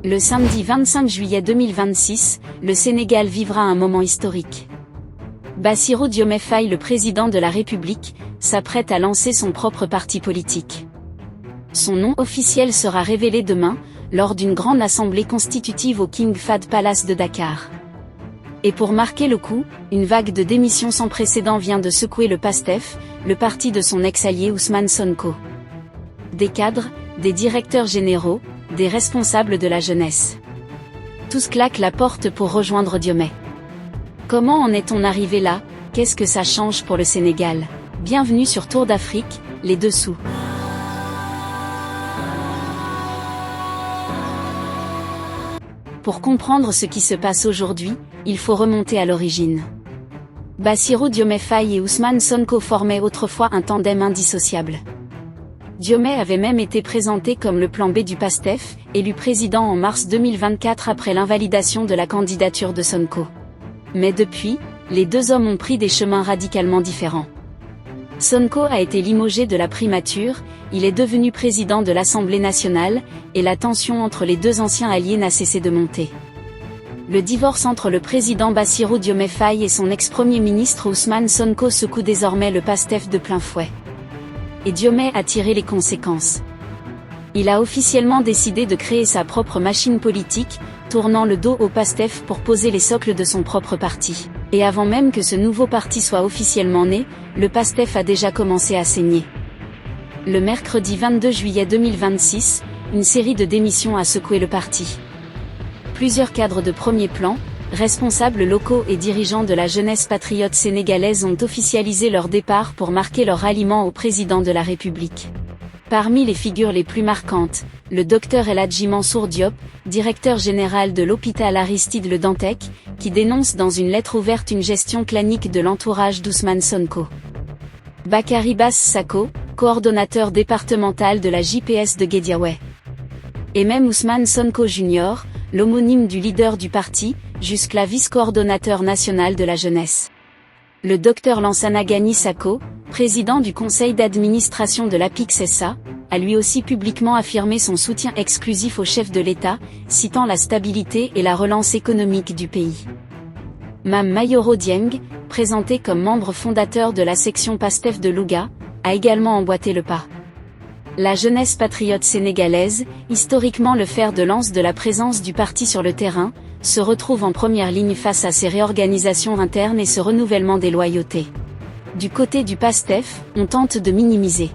Le samedi 25 juillet 2026, le Sénégal vivra un moment historique. Bassirou Diomaye Faye, le président de la République, s'apprête à lancer son propre parti politique. Son nom officiel sera révélé demain, lors d'une grande assemblée constitutive au King Fahd Palace de Dakar. Et pour marquer le coup, une vague de démissions sans précédent vient de secouer le PASTEF, le parti de son ex-allié Ousmane Sonko. Des cadres, des directeurs généraux, des responsables de la jeunesse. Tous claquent la porte pour rejoindre Diomaye. Comment en est-on arrivé là? Qu'est-ce que ça change pour le Sénégal? Bienvenue sur Tour d'Afrique, les dessous. Pour comprendre ce qui se passe aujourd'hui, il faut remonter à l'origine. Bassirou Diomaye Faye et Ousmane Sonko formaient autrefois un tandem indissociable. Diomaye avait même été présenté comme le plan B du PASTEF, élu président en mars 2024 après l'invalidation de la candidature de Sonko. Mais depuis, les deux hommes ont pris des chemins radicalement différents. Sonko a été limogé de la primature, il est devenu président de l'Assemblée nationale, et la tension entre les deux anciens alliés n'a cessé de monter. Le divorce entre le président Bassirou Diomaye Faye et son ex-premier ministre Ousmane Sonko secoue désormais le PASTEF de plein fouet. Et Diomaye a tiré les conséquences. Il a officiellement décidé de créer sa propre machine politique, tournant le dos au PASTEF pour poser les socles de son propre parti. Et avant même que ce nouveau parti soit officiellement né, le PASTEF a déjà commencé à saigner. Le mercredi 22 juillet 2026, une série de démissions a secoué le parti. Plusieurs cadres de premier plan, responsables locaux et dirigeants de la jeunesse patriote sénégalaise ont officialisé leur départ pour marquer leur ralliement au président de la République. Parmi les figures les plus marquantes, le Dr El Hadji Mansour Diop, directeur général de l'hôpital Aristide Le Dantec, qui dénonce dans une lettre ouverte une gestion clanique de l'entourage d'Ousmane Sonko. Bakary Bass Sako, coordonnateur départemental de la JPS de Guédiawaye. Et même Ousmane Sonko Jr., l'homonyme du leader du parti, jusque-là vice-coordonnateur national de la jeunesse. Le Dr Lansana Gagny Sako, président du conseil d'administration de l'APIX SA, a lui aussi publiquement affirmé son soutien exclusif au chef de l'État, citant la stabilité et la relance économique du pays. Mame Mayoro Dieng, présenté comme membre fondateur de la section PASTEF de Louga, a également emboîté le pas. La jeunesse patriote sénégalaise, historiquement le fer de lance de la présence du parti sur le terrain, se retrouve en première ligne face à ces réorganisations internes et ce renouvellement des loyautés. Du côté du PASTEF, on tente de minimiser.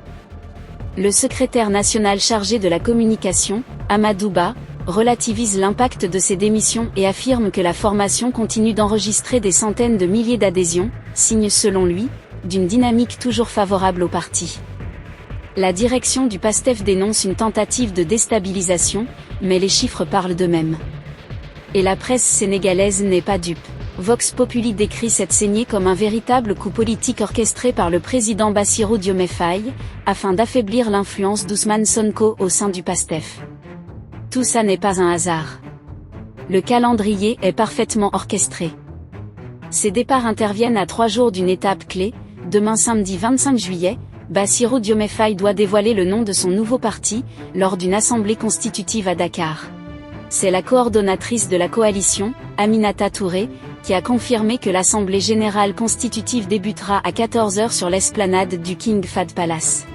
Le secrétaire national chargé de la communication, Amadou Ba, relativise l'impact de ces démissions et affirme que la formation continue d'enregistrer des centaines de milliers d'adhésions, signe selon lui, d'une dynamique toujours favorable au parti. La direction du PASTEF dénonce une tentative de déstabilisation, mais les chiffres parlent d'eux-mêmes. Et la presse sénégalaise n'est pas dupe. Vox Populi décrit cette saignée comme un véritable coup politique orchestré par le président Bassirou Diomaye Faye, afin d'affaiblir l'influence d'Ousmane Sonko au sein du PASTEF. Tout ça n'est pas un hasard. Le calendrier est parfaitement orchestré. Ces départs interviennent à 3 jours d'une étape clé. Demain samedi 25 juillet, Bassirou Diomaye Faye doit dévoiler le nom de son nouveau parti, lors d'une assemblée constitutive à Dakar. C'est la coordonnatrice de la coalition, Aminata Touré, qui a confirmé que l'Assemblée générale constitutive débutera à 14h sur l'esplanade du King Fahd Palace.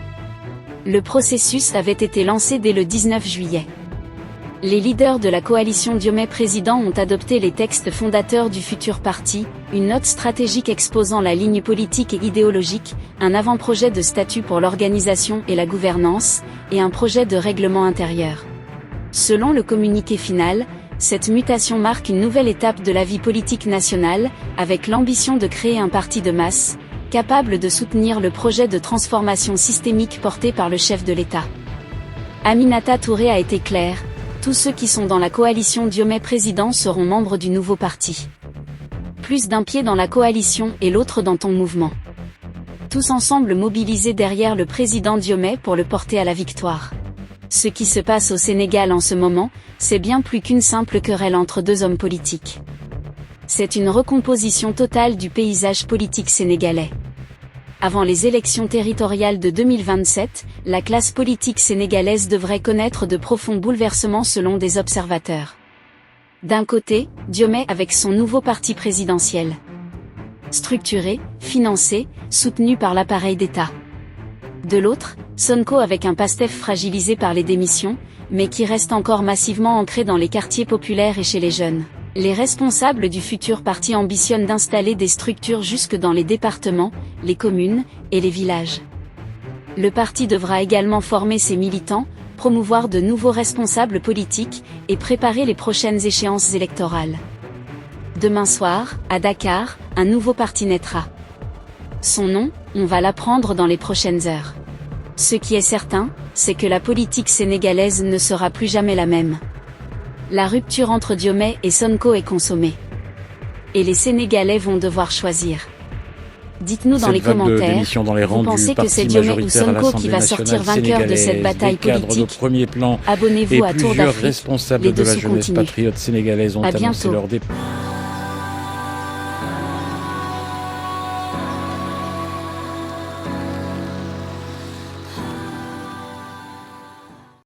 Le processus avait été lancé dès le 19 juillet. Les leaders de la coalition Diomaye président ont adopté les textes fondateurs du futur parti, une note stratégique exposant la ligne politique et idéologique, un avant-projet de statut pour l'organisation et la gouvernance, et un projet de règlement intérieur. Selon le communiqué final, cette mutation marque une nouvelle étape de la vie politique nationale, avec l'ambition de créer un parti de masse, capable de soutenir le projet de transformation systémique porté par le chef de l'État. Aminata Touré a été claire, tous ceux qui sont dans la coalition Diomaye président seront membres du nouveau parti. Plus d'un pied dans la coalition et l'autre dans ton mouvement. Tous ensemble mobilisés derrière le président Diomaye pour le porter à la victoire. Ce qui se passe au Sénégal en ce moment, c'est bien plus qu'une simple querelle entre deux hommes politiques. C'est une recomposition totale du paysage politique sénégalais. avant les élections territoriales de 2027, la classe politique sénégalaise devrait connaître de profonds bouleversements selon des observateurs. D'un côté, Diomaye avec son nouveau parti présidentiel. Structuré, financé, soutenu par l'appareil d'État. De l'autre, Sonko avec un PASTEF fragilisé par les démissions, mais qui reste encore massivement ancré dans les quartiers populaires et chez les jeunes. Les responsables du futur parti ambitionnent d'installer des structures jusque dans les départements, les communes et les villages. Le parti devra également former ses militants, promouvoir de nouveaux responsables politiques et préparer les prochaines échéances électorales. Demain soir, à Dakar, un nouveau parti naîtra. Son nom, on va l'apprendre dans les prochaines heures. Ce qui est certain, c'est que la politique sénégalaise ne sera plus jamais la même. La rupture entre Diomaye et Sonko est consommée. Et les Sénégalais vont devoir choisir. Dites-nous dans les commentaires, vous pensez que c'est Diomaye ou Sonko qui va sortir vainqueur de cette bataille politique? Abonnez-vous à Tour d'Afrique, les dessous continuent. À bientôt.